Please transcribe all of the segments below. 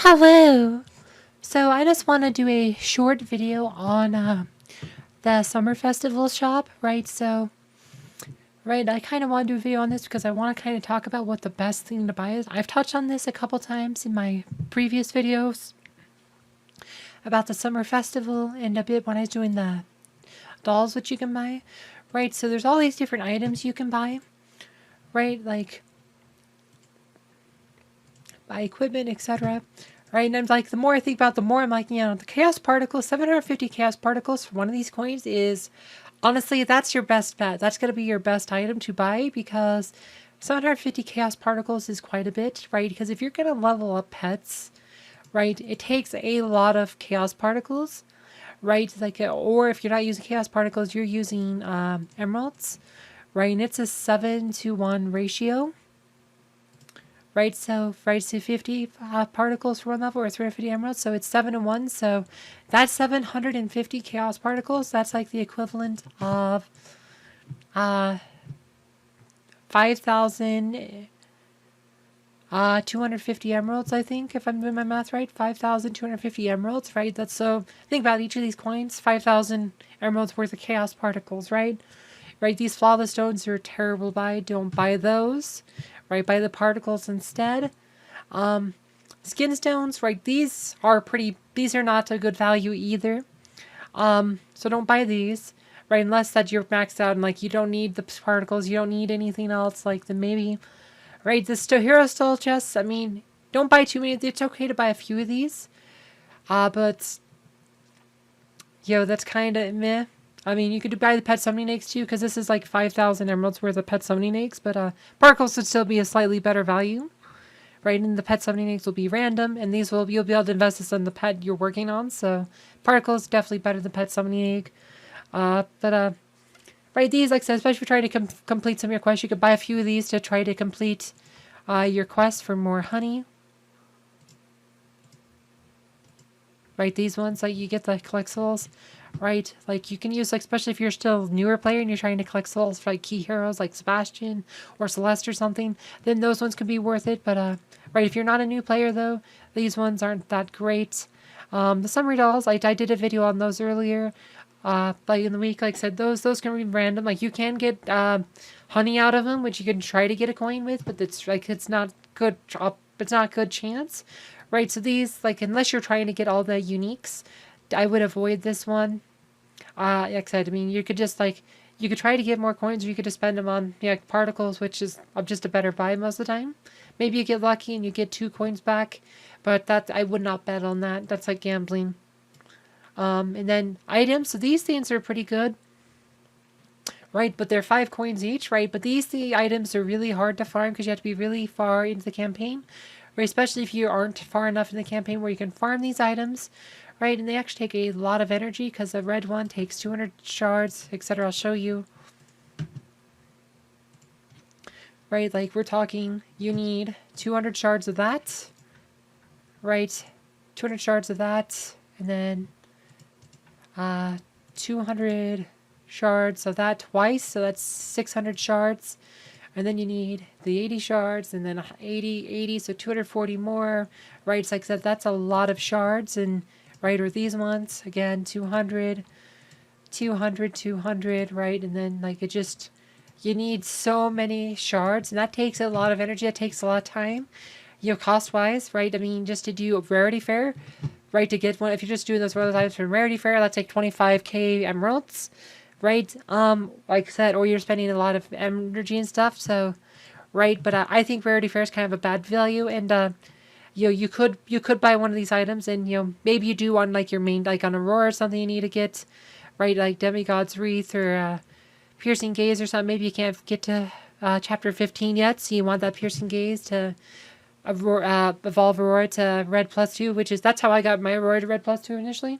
Hello! So I just want to do a short video on the Summer Festival shop, right? I kind of want to do a video on this because I want to kind of talk about what the best thing to buy is. I've touched on this a couple times in my previous videos about the Summer Festival and a bit when I was doing the dolls which you can buy, right? So there's all these different items you can buy, right? Like buy equipment, etc. Right, and I'm like, the more I think about it, the more I'm like, the chaos particles, 750 chaos particles for one of these coins is, honestly, that's your best bet. That's going to be your best item to buy because 750 chaos particles is quite a bit, right? Because if you're going to level up pets, right, it takes a lot of chaos particles, right? Like, or if you're not using chaos particles, you're using emeralds, right? And it's a 7-to-1 ratio. Right, so 50 particles for one level or 350 emeralds, so it's 7-to-1, so that's 750 chaos particles. That's like the equivalent of 5,250 emeralds, I think, if I'm doing my math right. 5,250 emeralds, right? That's so, think about each of these coins, 5,000 emeralds worth of chaos particles, right? Right, these flawless stones are terrible to buy. Don't buy those. Right, buy the particles instead. Skinstones, right, these are not a good value either. So don't buy these, right, unless that you're maxed out and like you don't need the particles, you don't need anything else, like then maybe, right, the hero stall chests, I mean, don't buy too many. It's okay to buy a few of these, but, that's kind of meh. I mean, you could buy the pet summoning eggs too, because this is like 5,000 emeralds worth of pet summoning eggs, but particles would still be a slightly better value, right? And the pet summoning eggs will be random, and you'll be able to invest this in the pet you're working on, so particles definitely better than pet summoning egg. Right, these, like I said, especially if you're trying to complete some of your quests, you could buy a few of these to try to complete your quest for more honey. Right, these ones, like you get the collectibles. Right, like you can use, like, especially if you're still a newer player and you're trying to collect souls for like key heroes like Sebastian or Celeste or something, then those ones could be worth it. But right, if you're not a new player though, these ones aren't that great. The summary dolls, I did a video on those earlier, like in the week. Like I said, those can be random. Like you can get honey out of them, which you can try to get a coin with, but it's not good. It's not a good chance. Right, so these, like, unless you're trying to get all the uniques, I would avoid this one. Like I said, I mean, you could just, like, you could try to get more coins, or you could just spend them on, particles, which is just a better buy most of the time. Maybe you get lucky and you get 2 coins back, but I would not bet on that. That's like gambling. And then items, so these things are pretty good. Right, but they're 5 coins each, right? But the items are really hard to farm because you have to be really far into the campaign. Right, especially if you aren't far enough in the campaign where you can farm these items, right? And they actually take a lot of energy because the red one takes 200 shards, etc. I'll show you. Right, like we're talking, you need 200 shards of that, right? 200 shards of that, and then 200 shards of that twice, so that's 600 shards. And then you need the 80 shards, and then 80, so 240 more, right? It's like I said, that's a lot of shards, and right, or these ones, again, 200, 200, 200, right? And then, like, you need so many shards, and that takes a lot of energy, that takes a lot of time, cost-wise, right? I mean, just to do a rarity fair, right, to get one, if you're just doing those items from rarity fair, that's like 25k emeralds, right? Like I said, or you're spending a lot of energy and stuff, so, right, but I think rarity fair is kind of a bad value, and, you could buy one of these items, and, maybe you do on, like, your main, like, on Aurora or something you need to get, right, like Demigod's Wreath, or, Piercing Gaze or something. Maybe you can't get to, chapter 15 yet, so you want that Piercing Gaze to evolve Aurora to Red +2, that's how I got my Aurora to Red +2 initially.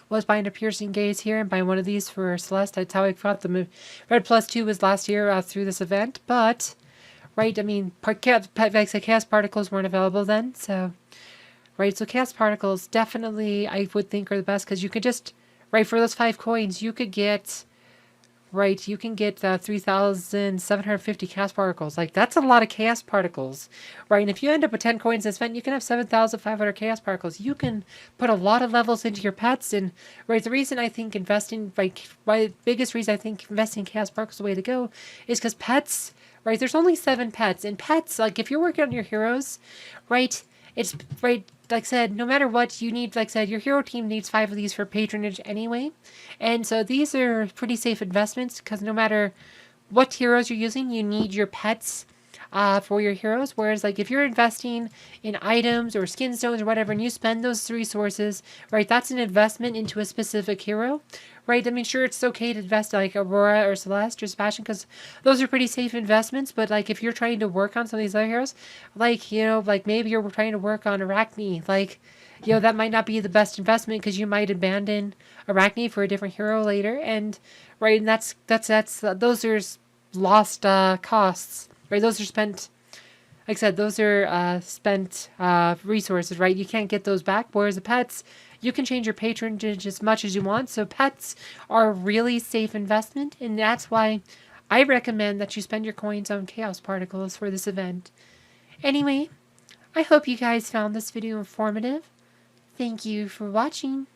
Was buying a Piercing Gaze here and buying one of these for Celeste. That's how I got the Red +2 was last year through this event, but, right, I mean, chaos particles weren't available then, so, right, so chaos particles definitely I would think are the best, because you could just, right, for those 5 coins, you could get, right, you can get 3,750 chaos particles. Like, that's a lot of chaos particles, right? And if you end up with 10 coins and spent, you can have 7,500 chaos particles. You can put a lot of levels into your pets. And, right, the reason I think investing, like, my biggest reason I think investing in chaos particles is the way to go is because pets, right, there's only 7 pets. And pets, like, if you're working on your heroes, right, it's, right, like I said, no matter what, you need, like I said, your hero team needs 5 of these for patronage anyway. And so these are pretty safe investments because no matter what heroes you're using, you need your pets for your heroes. Whereas, like, if you're investing in items or skin stones or whatever, and you spend those resources, right, that's an investment into a specific hero, right? I mean, sure, it's okay to invest like Aurora or Celeste or Sebastian because those are pretty safe investments. But, like, if you're trying to work on some of these other heroes, like, you know, like maybe you're trying to work on Arachne, like, you know, that might not be the best investment because you might abandon Arachne for a different hero later. And, right, and that's those are lost costs, right? Those are spent, like I said, those are spent resources, right? You can't get those back. Whereas the pets, you can change your patronage as much as you want. So pets are a really safe investment, and that's why I recommend that you spend your coins on chaos particles for this event. Anyway, I hope you guys found this video informative. Thank you for watching.